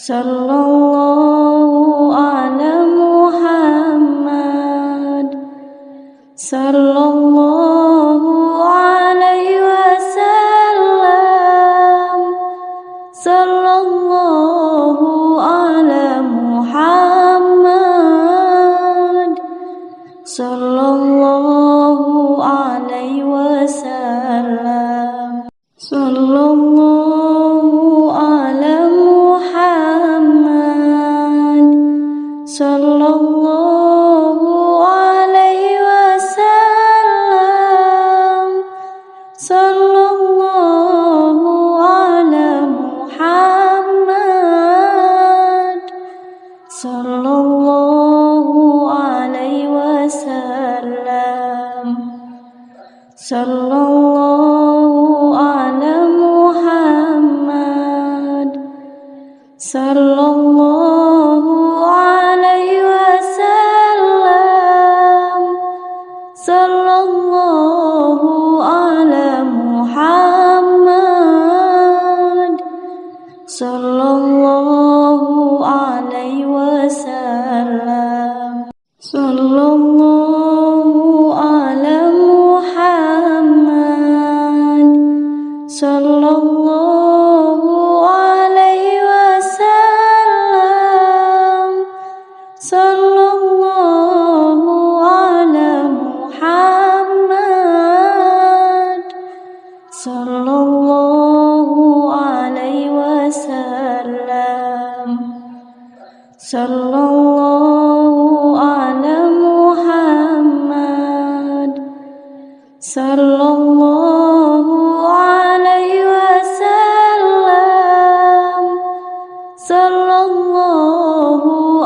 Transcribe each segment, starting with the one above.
Sallallahu ala Muhammad. Sallallahu alaihi wasallam. Sallallahu ala Muhammad. Sallallahu alaihi wasallam. Sallallahu ala Muhammad. Sallallahu alaihi wasallam. Sallallahu ala Muhammad. Sallallahu alaihi wasallam. Sallallahu ala Muhammad. Sallallahu alaihi wasallam. Sallallahu ala Muhammad. Sallallahu alaihi wasallam. Sallallahu ala Muhammad. Sallallahu alaihi wasallam. Sallallahu ala Muhammad. Sallallahu alaihi wasallam. Sallallahu ala Muhammad. Sallallahu alaihi wasallam. Sallallahu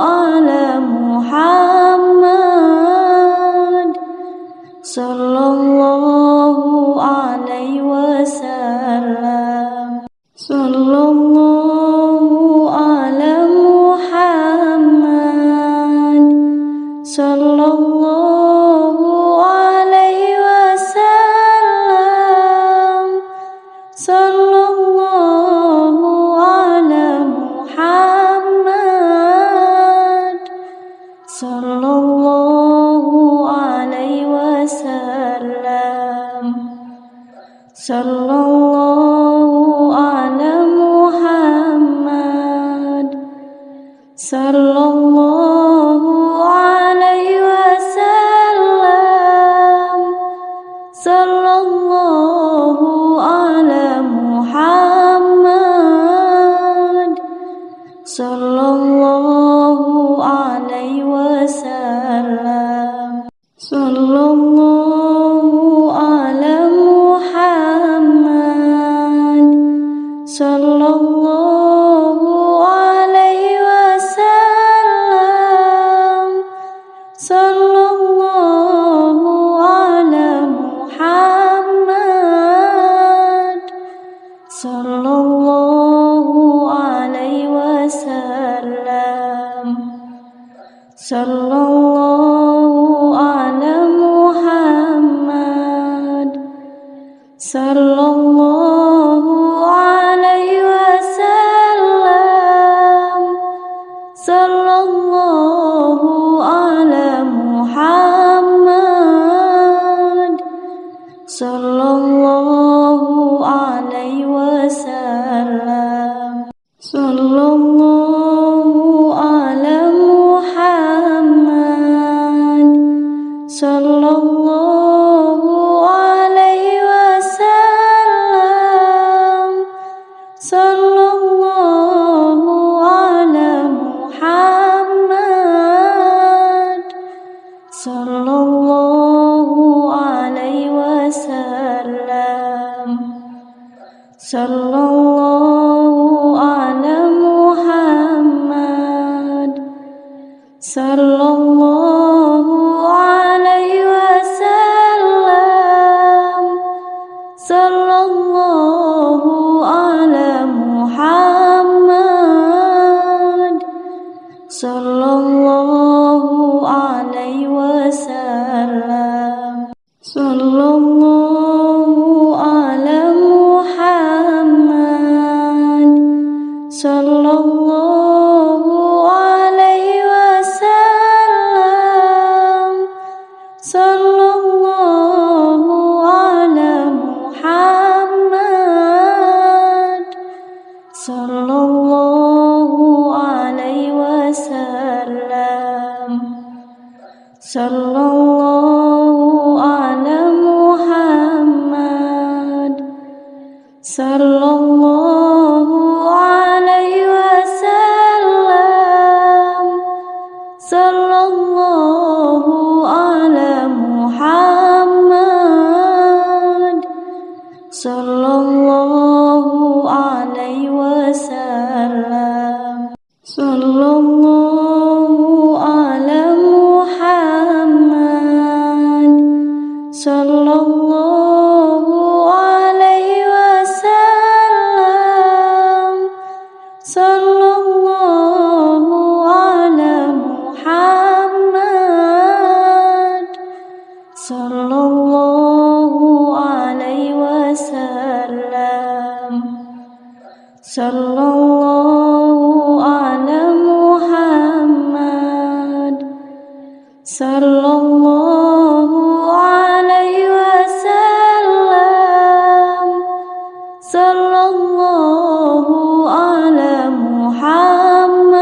ala Muhammad. Sallallahu alaihi wasallam. Sallallahu ala Muhammad. Sallallahu alaihi wasallam. Sallallahu ala Muhammad. Sallallahu alaihi wasallam. Sallallahu ala Muhammad. Sallallahu alaihi wasallam. Sallallahu ala Muhammad. Sallallahu alaihi wasallam. Sallallahu ala Muhammad. Sallallahu alaihi wasallam. Sallallahu ala Muhammad. Sallallahu alaihi wasallam. Sallallahu ala Muhammad. Sallallahu alaihi wasallam. Sallallahu ala Muhammad. Sallallahu alaihi wasallam. Sallallahu ala Muhammad. Sallallahu alaihi wasallam. Sallallahu ala Muhammad. Sallallahu alaihi wasallam. Sallallahu ala Muhammad. Sallallahu alaihi wasallam. Sallallahu ala Muhammad. Sallallahu alaihi wasallam. Sallallahu ala Muhammad. Sallallahu sallallahu alaihi wasallam, sallallahu ala Muhammad, sallallahu alaihi wasallam, sallallahu ala Muhammad, sallallahu alaihi wasallam, sallallahu ala Muhammad, sallallahu alaihi wasallam, sallallahu ala Muhammad, sallallahu alaihi wasallam, sallallahu ala Muhammad,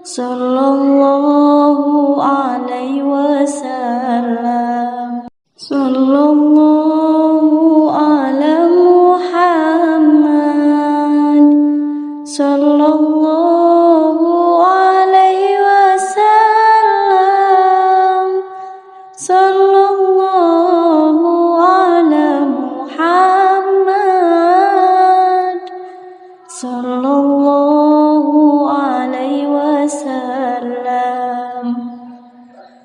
sallallahu alaihi wasallam, sallallahu ala Muhammad, sallallahu alaihi wasallam, sallallahu ala Muhammad, sallallahu alaihi wasallam, sallallahu ala Muhammad, sallallahu alaihi wasallam,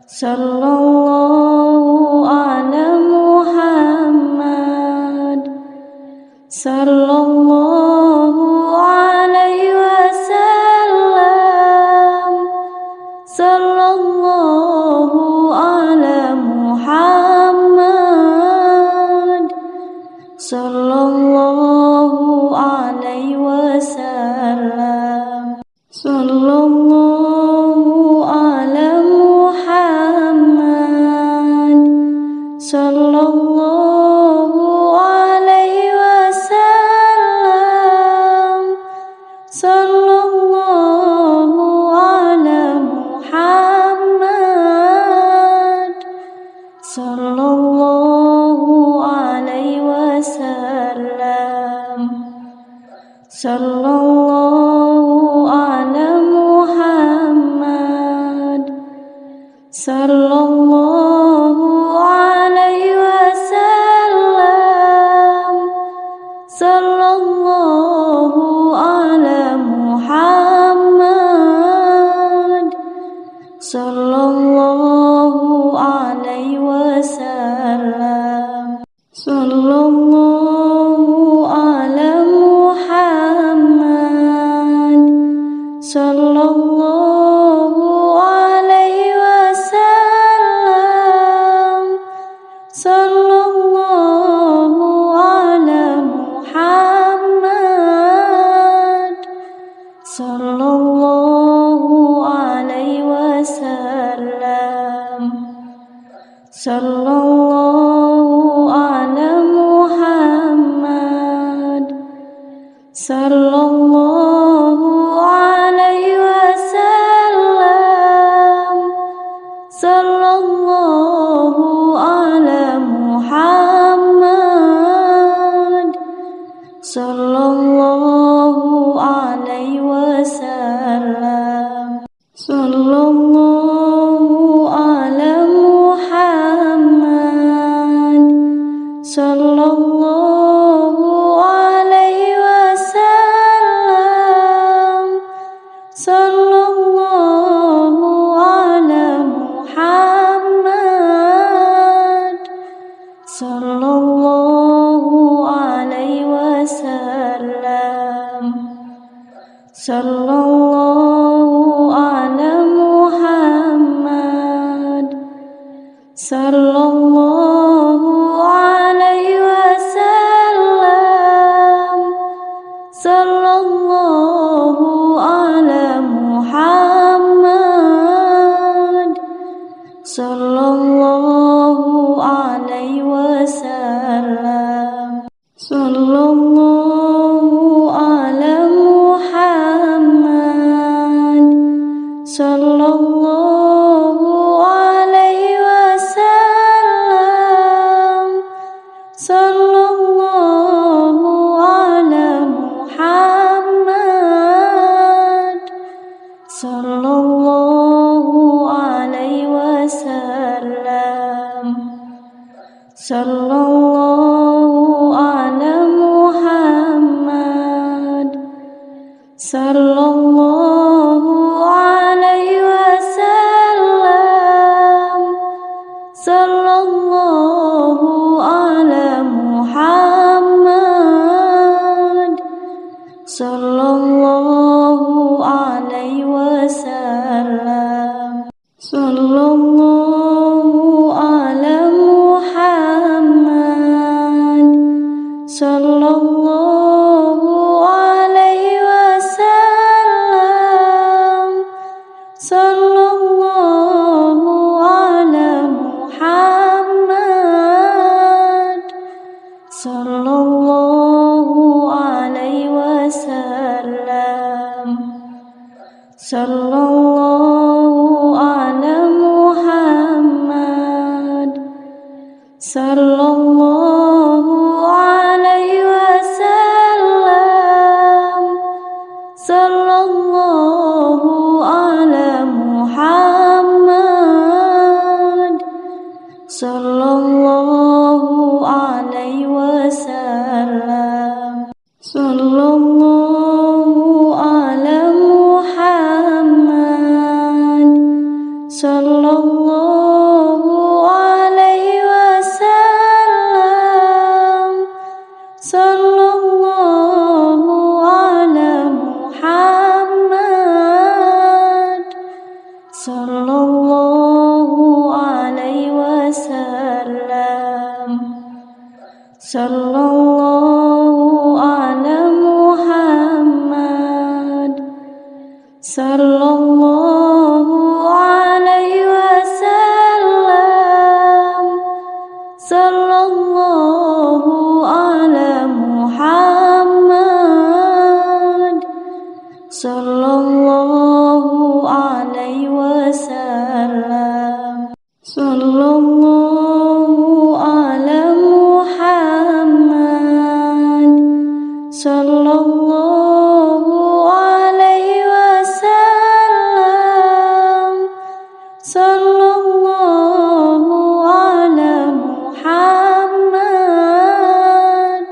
sallallahu ala Muhammad, sallallahu alaihi wasallam, sallallahu ala Muhammad, sallallahu alaihi wasallam, sallallahu ala Muhammad, sallallahu alaihi wasallam, sallallahu ala Muhammad, sallallahu alaihi wasallam, sallallahu ala Muhammad, sallallahu alaihi wasallam, sallallahu ala Muhammad, sallallahu alaihi wasallam, sallallahu ala Muhammad, sallallahu alaihi wasallam, sallallahu ala Muhammad, sallallahu alaihi wasallam, sallallahu ala Muhammad, sallallahu alaihi wasallam, sallallahu ala Muhammad, sallallahu alaihi wasallam, sallallahu ala Muhammad, sallallahu alaihi wasallam, sallallahu ala Muhammad, sallallahu alaihi wasallam, sallallahu ala Muhammad, sallallahu alaihi wasallam, sallallahu ala Muhammad, sallallahu alaihi wasallam, sallallahu sallallahu ala Muhammad, sallallahu alaihi wasallam, sallallahu ala Muhammad, sallallahu alaihi wasallam, sallallahu ala Muhammad, sallallahu alaihi wasallam, sallallahu ala Muhammad, sallallahu alaihi wasallam, sallallahu ala Muhammad, sallallahu alaihi wasallam, sallallahu ala Muhammad, sallallahu alaihi wasallam, sallallahu ala Muhammad, sallallahu alaihi wasallam, sallallahu ala Muhammad, sallallahu alaihi wasallam, sallallahu ala Muhammad, sallallahu alaihi wasallam, sallallahu ala Muhammad, sallallahu alaihi wasallam, sallallahu ala Muhammad, sallallahu alaihi wasallam, sallallahu ala Muhammad, sallallahu alaihi wasallam, sallallahu ala Muhammad,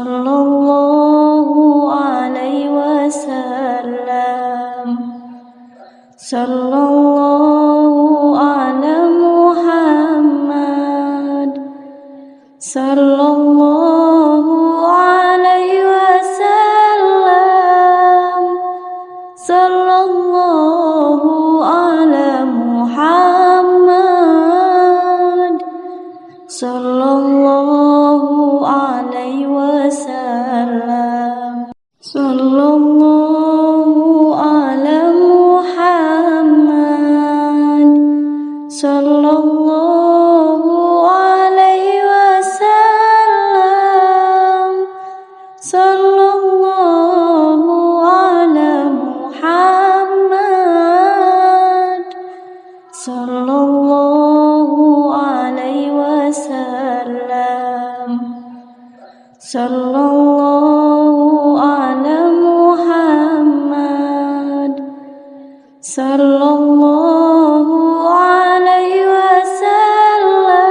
sallallahu alaihi wasallam, sallallahu ala Muhammad, sallallahu alaihi wasallam, sallallahu ala Muhammad, sallallahu alaihi wasallam, sallallahu ala Muhammad, sallallahu alaihi wasallam, sallallahu ala Muhammad, sallallahu alaihi wasallam,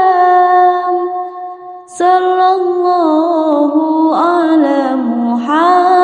sallallahu ala Muhammad,